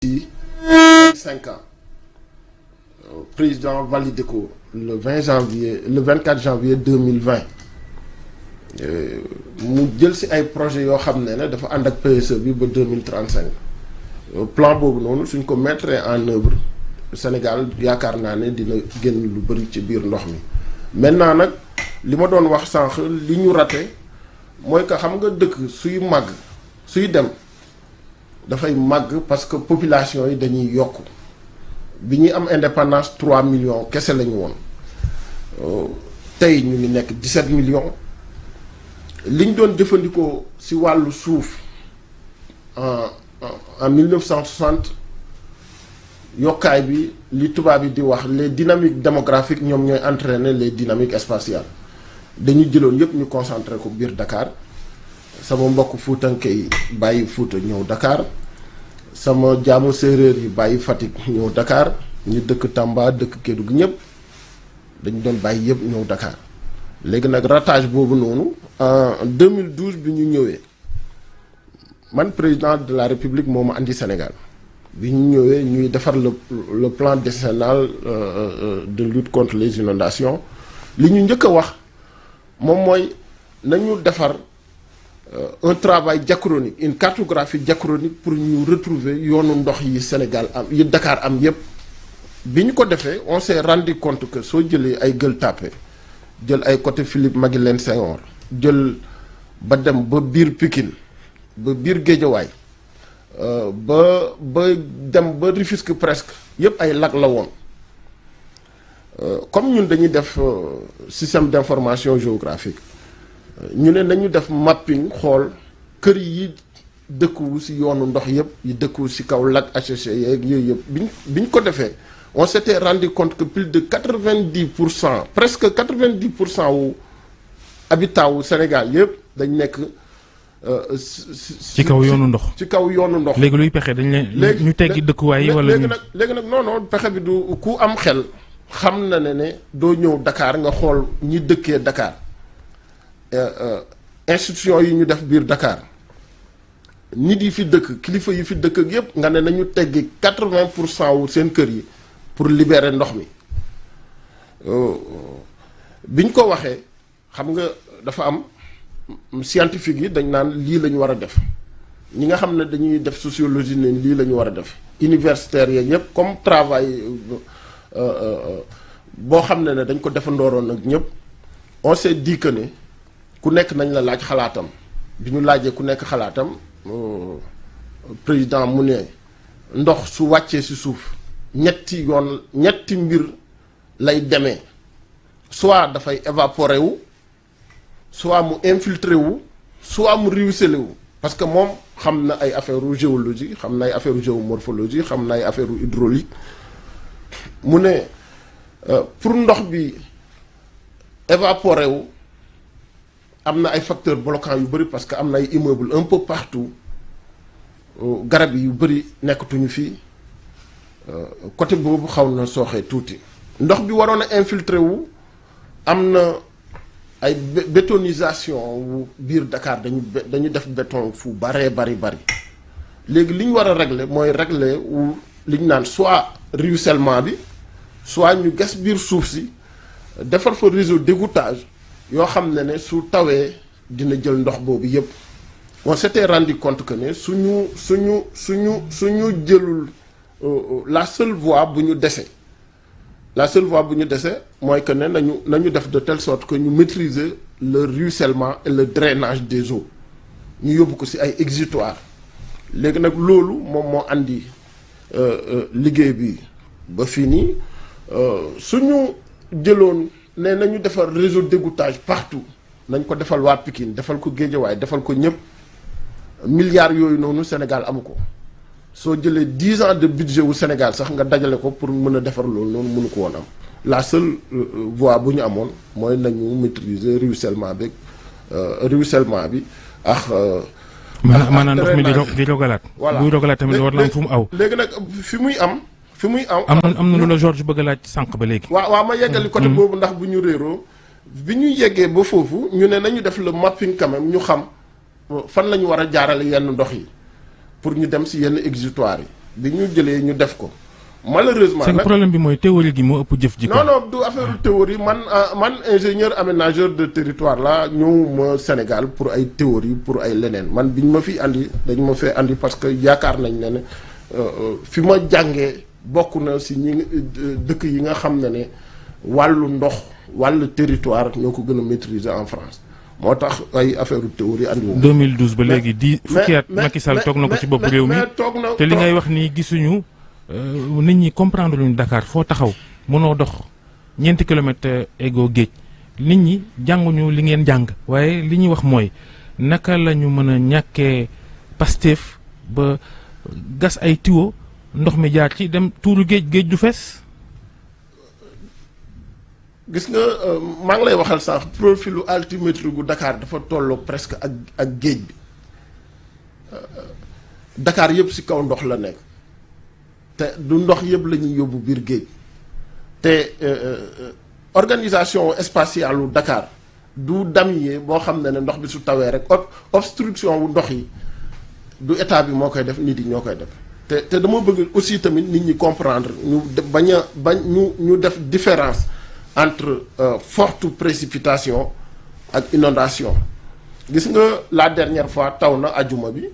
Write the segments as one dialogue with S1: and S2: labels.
S1: ci 25 ans président validé ko le 24 janvier 2020 mu jël ci ay projets yoo xam ne dafa ànd ak PSE bi ba 2035 plan boobu noonu suñ ko mettre en œuvre Sénégal yaakaar naa ne dina génn lu bëri ci biir ndox mi. maintenant nag li ma doon wax sànq li ñu raté mooy que xam nga dëkk suy màgg suy dem dafay màgg parce que population yi dañuy yokk bi ñuy am indépendance 3 millions kese la ñu woon tey ñu ngi nekk 17 millions li ñu doon jëfandikoo ci wàllu suuf en 1960 yokkaay bi li tubaab yi di wax les dynamiques démographiques ñoom ñooy entraîner les dynamiques spatiales dañu jëloon yépp ñu concentré ko biir Dakar sama mbokk fuutanke yi bàyyi Fuuta ñëw Dakar sama jaamu séeréer yi bàyyi Fatick ñëw Dakar ñu dëkk Tamba dëkk Kédougou ñëpp dañu doon bàyyi yëpp ñëw Dakar léegi nag ratage boobu noonu en 2012 bi ñu ñëwee man président de la République moo ma andi Sénégal bi ñu ñëwee ñuy defar le plan décennal de lutte contre les inondations li ñu njëkk a wax moom mooy nañu defar un travail diachronique une cartographie diachronique pour ñu retrouver yoonu ndox yi Sénégal am yi Dakar am yépp bi ñu ko defee on s'est rendu compte que soo jëlee ay Gueule Tapée jël ay côté Philippe Maguilène Senghor jël ba dem ba biir Pikine ba biir Guédiawaye ba dem ba Rufisque presque yépp ay lac la woon comme ñun dañuy def système d'information géographique ñu ne nañu def mapping xool kër yi dëkkuwu ci yoonu ndox yëpp yi dëkkuwu ci kaw lac HCC yeeg yooyu yëpp biñ ko defee on s'était rendu compte que plus de 90% presque 90% wu habitat wu Sénégal yëpp dañ nekk
S2: ci kaw yoonu ndox
S1: ci kaw yoonu ndox.
S2: léegi luy pexe dañ leen ñu teggi dëkkuwaay yi wala
S1: léegi nag non pexe bi du ku am xel xam na ne doo ñëw Dakar nga xool ñi dëkkee Dakar institution yi ñu def biir Dakar nit yi fi dëkk kilifa yi fi dëkk ak yépp nga ne nañu teggi 80% wu seen kër yi pour libérer ndox mi biñ ko waxee xam nga dafa am scientifique yi dañ naan lii la ñu war a def ñi nga xam ne dañuy def sociologie ne lii la ñu war a def universitaires yeeg yépp comme travail boo xam ne dañ ko defandooroon ak ñëpp on s'est dit que ne ku nekk nañ la laaj xalaatam bi ñu laajee ku nekk xalaatam président mu ne ndox su wàccee ci suuf ñetti mbir lay demee soit dafay évaporer wu soit mu infiltrer wu soit mu ruisseler wu parce que moom xam na ay affaire géologie xam na ay affaire géomorphologie xam na ay affaire hydraulique mu ne pour ndox bi évaporer wu am na ay facteurs bloquants yu bëri parce que am na ay immeubles un peu partout garab yu bëri nekkatuñu fii côté boobu xaw na sooxee tuuti ndox bi waroon a infiltrer wu am na ay bétonisation wu biir Dakar dañu def béton fu bari léegi li ñu war a régler mooy régler wu li ñu naan soit ruissellement bi soit ñu gas biir suuf si defar fa réseau d'égouttage yoo xam ne su tawee dina jël ndox boobu yépp on s'était rendu compte que ne suñu jëlul la seule voie bu ñu dese mooy que ne nañu def de telle sorte que ñu maîtriser le ruissellement et le drainage des eaux ñu yóbbu ko ci ay exutoires léegi nag loolu moom moo andi liggéey bi ba fii nii suñu jëloon ne nañu defar réseau d'égouttage partout nañ ko defal waa Pikine defal ko Guédiawaye defal ko ñëpp milliards yooyu noonu Sénégal amu ko soo jëlee 10 ans de budget wu Sénégal sax nga dajale ko pour mën a defar loolu noonu mënu ko woon am la seule voie bu ñu amoon mooy nañu maîtriser ruissellement bi ak
S2: maanaam ndox mi di rogalaat
S1: voilà
S2: buy rogalaat tamit war na am fu mu aw
S1: léegi nag fi muy am
S2: am na lu la Georges bëgg a laaj sànq ba léegi
S1: waaw ma yeggali côté boobu ndax bu ñu réeroo bi ñu yeggee ba foofu ñu ne nañu def le mapping quand même ñu xam fan la ñu war a jaarale yenn ndox yi pour ñu dem ci yenn exutoires yi bi ñu jëlee ñu def ko malheureusement
S2: c'est que problème bi mooy théorie gi moo ëpp jëf ji.
S1: non du affaire théorie man ingénieur aménageur de territoire la ñëwuma Sénégal pour ay théorie pour ay leneen man biñ ma fi andi dañu ma fee andi parce que yaakaar nañ ne fi ma jàngee bokk na si ñi dëkk yi nga xam ne wàllu ndox wàllu territoire ñoo ko gën a maîtriser en France moo tax ay affaire théorie andi
S2: 2012 ba léegi di fukki at Macky Sall toog na ko ci bopp réew mi te li ngay wax nii gisuñu nit ñi comprendre luñu Dakar foo taxaw mënoo dox ñeenti kilomètres ego géej nit ñi jànguñu li ngeen jàng waaye li ñuy wax mooy naka la ñu mën a ñàkkee Pastef ba gas ay tuyau ndox mi jaar ci dem tuuru géej du fees.
S1: gis nga maa ngi lay waxal sax profilu altimétrie gu Dakar dafa tolloo presque ak géej bi Dakar yëpp ci kaw ndox la nekk te du ndox yëpp la ñuy yóbbu biir géej te organisation spatiale u Dakar du damier boo xam ne ndox bi su tawee rek obstruction wu ndox yi du état bi moo koy def nit yi ñoo koy def te dama bëgg aussi tamit nit ñi comprendre ñu bañ ñu def différence entre forte précipitation ak inondation gis nga la dernière fois taw na ajuma bi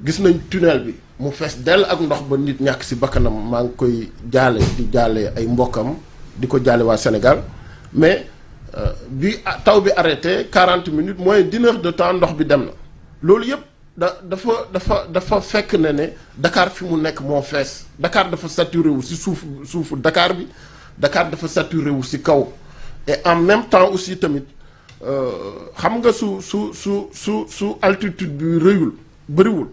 S1: gis nañ tunnel bi mu fees dell ak ndox ba nit ñàkk ci bakkanam maa ngi koy jaale di jaale ay mbokkam di ko jaale waa Sénégal mais bi taw bi arrêté 40 minutes moins d'une heure de temps ndox bi dem na loolu yëpp dafa fekk ne Dakar fi mu nekk moo fees Dakar dafa saturé wu ci suufu Dakar bi Dakar dafa saturé wu ci kaw et en même temps aussi tamit xam nga su altitude bi rëyul bëriwul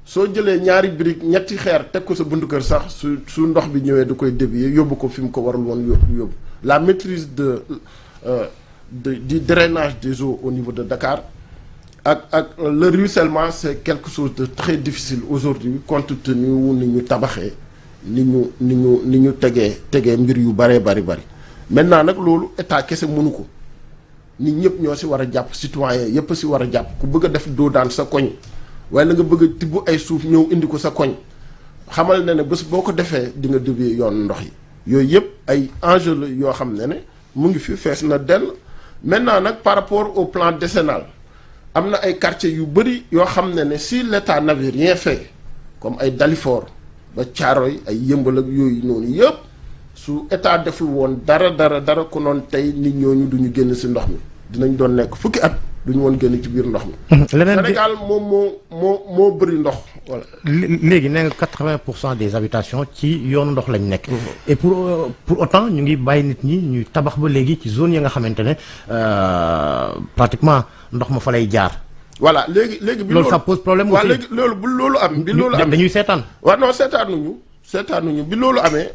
S1: soo jëlee ñaari brique ñetti xeer teg ko sa buntu kër sax su ndox bi ñëwee da koy dévier yóbbu ko fi mu ko warul woon yóbbu la maîtrise du drainage des eaux au niveau de Dakar ak le ruissellement c'est quelque chose de très difficile aujourd'hui compte tenu ni ñu tabaxee ni ñu tegee mbir yu bari maintenant nag loolu état kese mënu ko nit ñëpp ñoo ci war a jàpp citoyen yëpp ci war a jàpp ku bëgg a def doo daan sa koñ waaye la nga bëgg a tibb ay suuf ñëw indi ko sa koñ xamal ne bés boo ko defee di nga dévier yoon ndox yi yooyu yëpp ay enjeu la yoo xam ne mu ngi fi fees na dell maintenant nag par rapport au plan décennal am na ay quartiers yu bëri yoo xam ne si l'État n'avait rien fait comme ay Dalifort ba Thiaroye ay Yëmbal ak yooyu noonu yëpp su état deful woon dara ko noonu tey nit ñooñu duñu génn ci ndox mi dinañ doon nekk fukki at duñu woon génn ci biir ndox mi. Sénégal moom moo bëri ndox voilà.
S3: léegi nee nga 80% des habitations ci yoonu ndox lañ nekk. et pour autant ñu ngi bàyyi nit ñi ñuy tabax ba léegi ci zone yi nga xamante ne pratiquement ndox ma fa lay jaar.
S1: voilà léegi bi
S3: loolu ça pose problème.
S1: waaw léegi loolu am bi loolu am
S3: dañuy seetaan.
S1: waaw non seetaanuñu bi loolu amee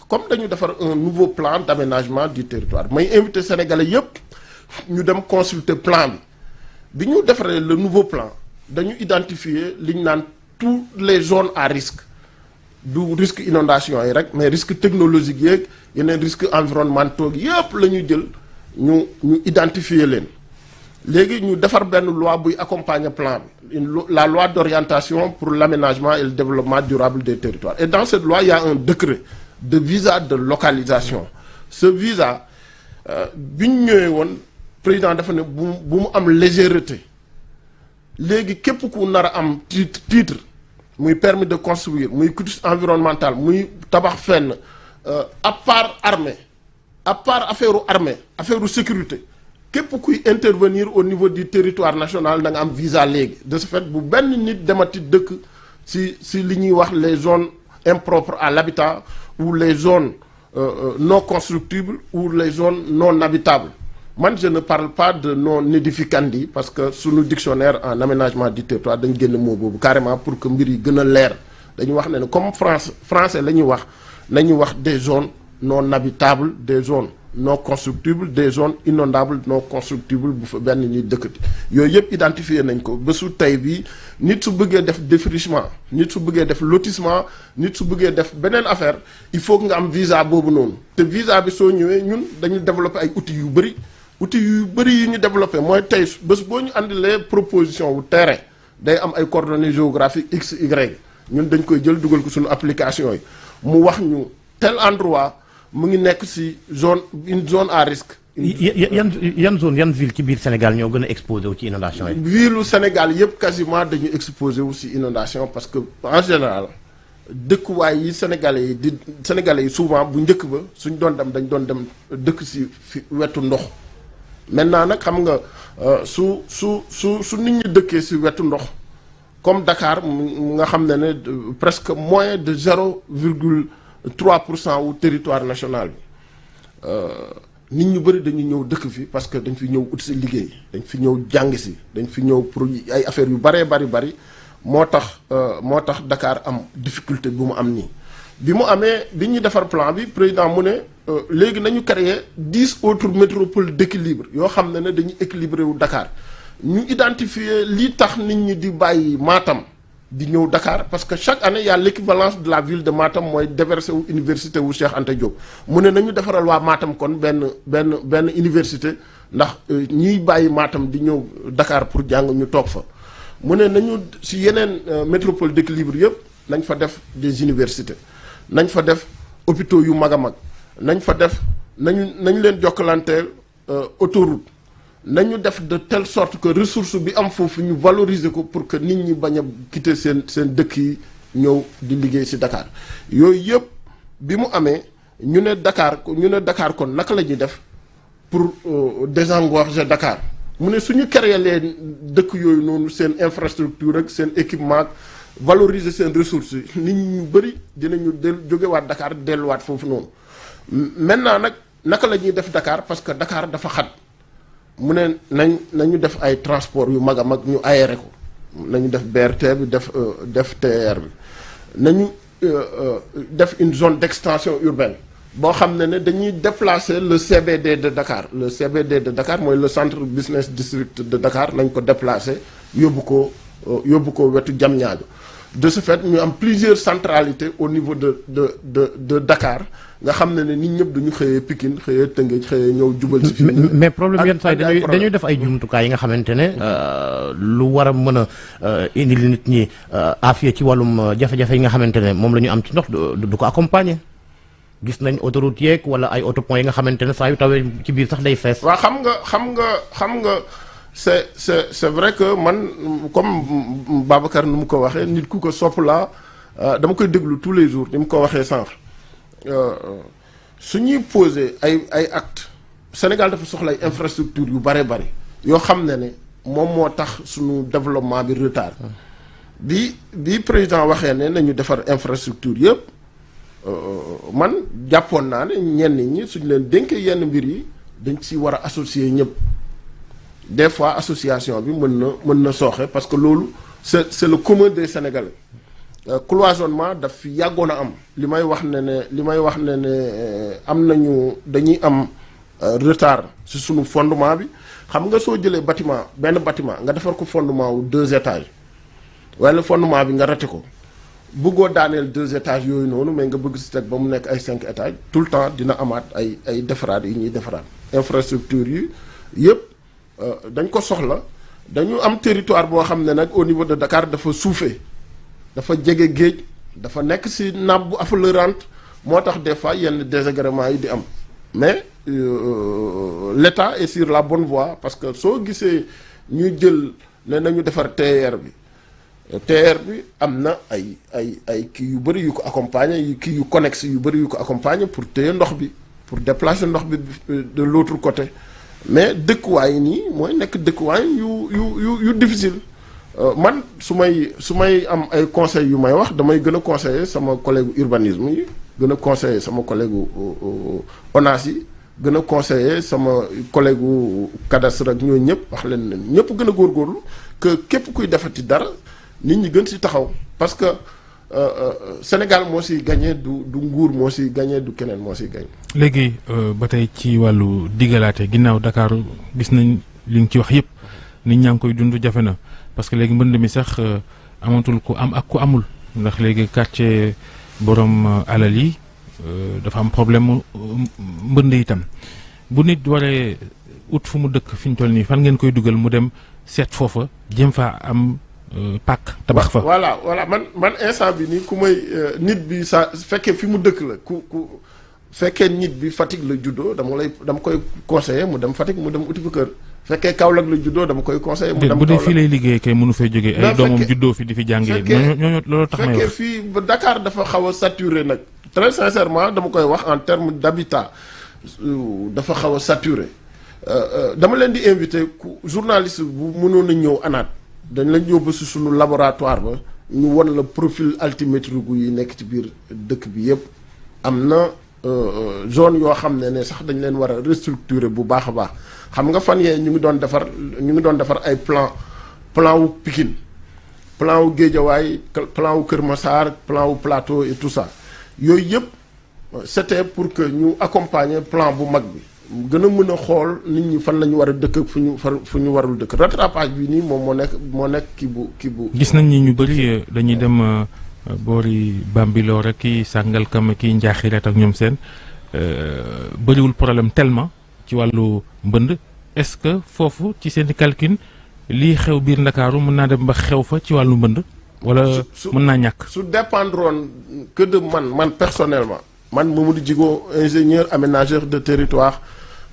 S1: comme dañu defar un nouveau plan d'aménagement du territoire may invité sénégalais yëpp ñu dem consulter plan bi ñu defaree le nouveau plan dañu identifier li ñu naan toutes les zones à risque du risque inondation yi rek mais risque technologique yeeg yeneen risque environnementaux yëpp la ñu jël ñu identifier leen léegi ñu defar benn loi buy accompagner plan bi la loi d'orientation pour l'aménagement et le développement durable des territoires et dans cette loi il y a un décret de visa de localisation ce visa bi ñu ñëwee woon président dafa ne bu mu am légèreté léegi képp ku nar a am titre muy permis de construire muy quitus environnemental muy tabax fenn à part armée à part affaire sécurité képp kuy intervenir au niveau du territoire national da nga am visa léegi de ce fait bu benn nit demati dëkk si li ñuy wax les zones impropres à l'habitat ou les zones non constructibles ou les zones non habitables man je ne parle pas de non édificandi parce que sunu dictionnaire en aménagement du territoire dañ génn mot boobu carrément pour que mbir yi gën a leer dañu wax ne comme français la ñuy wax nañu wax des zones non habitables des zones non constructibles des zones inondables non constructibles bu fa benn ñuy dëkkati yooyu yëpp identifier nañ ko ba su tey bi nit su bëggee def défrichement nit su bëggee def lotissement nit su bëggee def beneen affaire il faut que nga am visa boobu noonu te visa bi soo ñëwee ñun dañu développer ay outils yu bëri yi ñu développé mooy tey bés boo ñu andilee proposition wu terrain day am ay coordonnées géographiques x y ñun dañ koy jël dugal ko suñu application yi mu wax ñu tel endroit mu ngi nekk ci une zone à risque.
S3: yan zone yan ville ci biir Sénégal ñoo gën a exposé wu ci inondation yi.
S1: ville Sénégal yëpp quasiment dañu exposé wu ci inondation parce que en général dëkkuwaay yi sénégalais yi souvent bu njëkk ba suñ doon dem dañ doon dem dëkk ci fi wetu ndox. maintenant nag xam nga su nit ñi dëkkee ci wetu ndox comme Dakar mu nga xam ne presque moins de 0,3% wu territoire national bi nit ñu bëri dañu ñëw dëkk fi parce que dañ fi ñëw ut ci liggéey dañ fi ñëw jàng ci dañ fi ñëw pour ay affaires yu bari moo tax Dakar am difficulté bu mu am nii bi mu amee bi ñuy defar plan bi président mu ne léegi nañu créer 10 autres métropoles d'équilibre yoo xam ne dañuy équilibré wu Dakar ñu identifier li tax nit ñi di bàyyi Matam di ñëw Dakar parce que chaque année y a l'équivalence de la ville de Matam mooy déversé wu université wu Cheikh Anta Diop mu ne nañu defaral waa Matam kon benn université ndax ñiy bàyyi Matam di ñëw Dakar pour jàng ñu toog fa mu ne nañu ci yeneen métropole d'équilibre yëpp nañ fa def des universités nañ fa def hôpitaux yu mag a mag nañ fa def nañ leen jokkalanteel autoroute nañu def de telle sorte que ressource bi am foofu ñu valoriser ko pour que nit ñi bañ a quitter seen dëkk yi ñëw di liggéey ci Dakar yooyu yëpp bi mu amee ñu ne Dakar kon naka la ñuy def pour désengorger Dakar mu ne suñu créer leen dëkk yooyu noonu seen infrastructure ak seen équipement valoriser seen ressources nit ñi ñu bëri dinañu jógewaat Dakar delluwaat foofu noonu maintenant nag naka la ñuy def Dakar parce que Dakar dafa xat mu ne nañu def ay transport yu mag a mag ñu aéré ko nañu def BRT bi def TER bi nañu def une zone d'extension urbaine boo xam ne dañuy déplacer le CBD de Dakar le CBD de Dakar mooy le centre business district de Dakar nañ ko déplacer yóbbu ko wetu Diamniadio de ce fait ñu am plusieurs centralités au niveau de Dakar nga xam ne nit ñëpp dañu xëyee Pikine xëyee Tëngéej xëyee ñëw jubal si.
S3: mais problème yenn saa yi dañuy def ay jumtukaay yi nga xamante ne lu war a mën a indil nit ñi afiya ci wàllum jafe-jafe yi nga xamante ne moom la ñu am ci ndox du ko accompagner. gis nañ autoroute yeeg wala ay autopont yi nga xamante ne saa yu tawee ci biir sax day fees.
S1: waaw xam nga c'est vrai que man comme Babacar nu mu ko waxee nit ku ko sopp laa dama koy déglu tous les jours ni mu ko waxee sànq su ñuy poser ay actes Sénégal dafa soxla ay infrastructure yu bari yoo xam ne moom moo tax suñu développement bi retard bi président waxee ne nañu defar infrastructure yëpp. man jàppoon naa ne ñenn ñi suñ leen dénkee yenn mbir yi dañ ci war a associer ñëpp des fois association bi mën na sooxe parce que loolu c'est le commun des Sénégalais cloisonnement daf fi yàggoon a am li may wax ne am nañu dañuy am retard ci sunu fondement bi xam nga soo jëlee benn bâtiment nga defar ko fondement wu 2 étages wala fondement bi nga raté ko bëggoo daaneel 2 étages yooyu noonu mais nga bëgg ci teg ba mu nekk ay 5 étages tout le temps dina amaat ay defaraat yi ñuy defaraat infrastructure yi yëpp dañ ko soxla dañu am territoire boo xam ne nag au niveau de Dakar dafa suufee dafa jege géej dafa nekk ci nappe bu affleurante moo tax des fois yenn désagréments yi di am mais l'État est sur la bonne voie parce que soo gisee ñuy jël ne nañu defar TER bi am na ay kii yu bëri yu ko accompagner kii yu connexe yu bëri yu ko accompagner pour téye ndox bi pour déplacer ndox bi de l'autre côté mais dëkkuwaay yi nii mooy nekk dëkkuwaay yu difficile man su may am ay conseils yu may wax damay gën a conseiller sama collègue urbanisme yi gën a conseiller sama collègue ONAS yi gën a conseiller sama collègue cadastre ak ñooñu ñëpp wax leen ne ñëpp gën a góorgóorlu que képp kuy defati dara nit ñi gën ci taxaw parce que Sénégal moo ci gagné du nguur moo ci gagné du keneen moo ci gagné.
S2: léegi ba tey ci wàllu digalaate ginnaaw Dakar gis nañ li nga ci wax yëpp nit ñaa ngi koy dund jafe na parce que léegi mbënd mi sax amatul ku am ak ku amul ndax léegi quartier borom alal yi dafa am problème mbënd itam bu nit waree ut fu mu dëkk fi ñu toll nii fan ngeen koy dugal mu dem seet foofa jëm faa am pàkk tabax fa.
S1: voilà man instant bi nii ku may nit bi sa fekkee fi mu dëkk la ku fekkee nit bi Fatick la juddoo dama koy conseiller mu dem Fatick mu dem uti fa kër. fekkee Kaolack la juddoo dama koy conseiller mu dem Kaolack.
S2: bu dee fii lay liggéey kay mënu fay jógee ay doomam juddoo fi di fi jàngee. ñooñu loolu tax may wax
S1: fekkee fii ba Dakar dafa xaw a saturé nag très sincèrement dama koy wax en terme d'habitat dafa xaw a saturé dama leen di invité journaliste bu mënoon a ñëw ANAT dañ la yóbbu si suñu laboratoire ba ñu won la profil altimétrique yi nekk ci biir dëkk bi yëpp am na zone yoo xam ne sax dañ leen war a restructurer bu baax a baax xam nga fan yee ñu ngi doon defar ay plan wu Pikine plan wu Guédiawaye plan wu Kër Massar plan wu Plateau et tout ça yooyu yëpp c'était pour que ñu accompagner plan bu mag bi gën a mën a xool nit ñi fan la ñu war a dëkk ak fu ñu warul dëkk rattrapage bi nii moom moo nekk kii bu.
S2: gis nañ ni ñu bëri dañuy dem boori Bambilor ak kii Sangalkam kii Njaaxiret ak ñoom seen bëriwul problème tellement ci wàllu mbënd est-ce que foofu ci seen calcul lii xew biir Ndakaaru mën naa dem ba xew fa ci wàllu mbënd. wala mën naa ñàkk.
S1: su dépendroon que de man personnellement man Mamadou Djigo ingénieur aménageur de territoire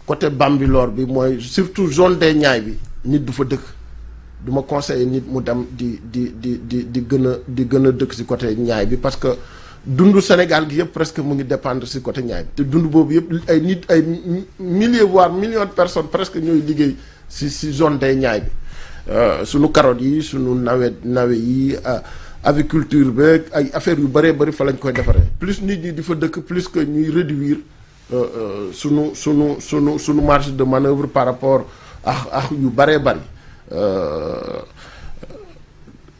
S1: côté Bambilor bi mooy surtout zone des Niayes bi nit du fa dëkk du ma conseiller nit mu dem di gën a dëkk ci côté Niayes bi parce que dundu Sénégal gi yëpp presque mu ngi dépendre ci côté Niayes bi te dund boobu yëpp ay nit ay milliers voire millions de personnes presque ñooy liggéey ci zone des Niayes bi sunu carottes yi sunu nawe yi aviculture beeg ay affaires yu bëree bëri fa lañ koy defaree plus nit ñi di fa dëkk plus que ñuy réduire sunu marge de manœuvre par rapport ak yu bëree bëri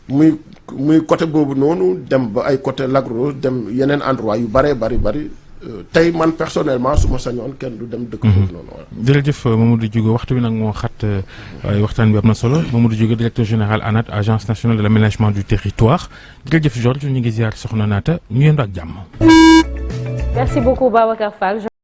S1: muy côté boobu noonu dem ba ay côté Lac Rose dem yeneen endroit yu bëree bëri tey man personnellement su ma sañoon kenn du dem dëkk foofu noonu.
S2: jërëjëf Mamadou Djigo waxtu bi nag moo xat waaye waxtaan bi am na solo Mamadou Djigo directeur général ANAT agence nationale de l'aménagement du territoire jërëjëf Georges ñu ngi ziar soxna Naata ñu yendu ak jàmm.
S4: Merci beaucoup Babacar Fall.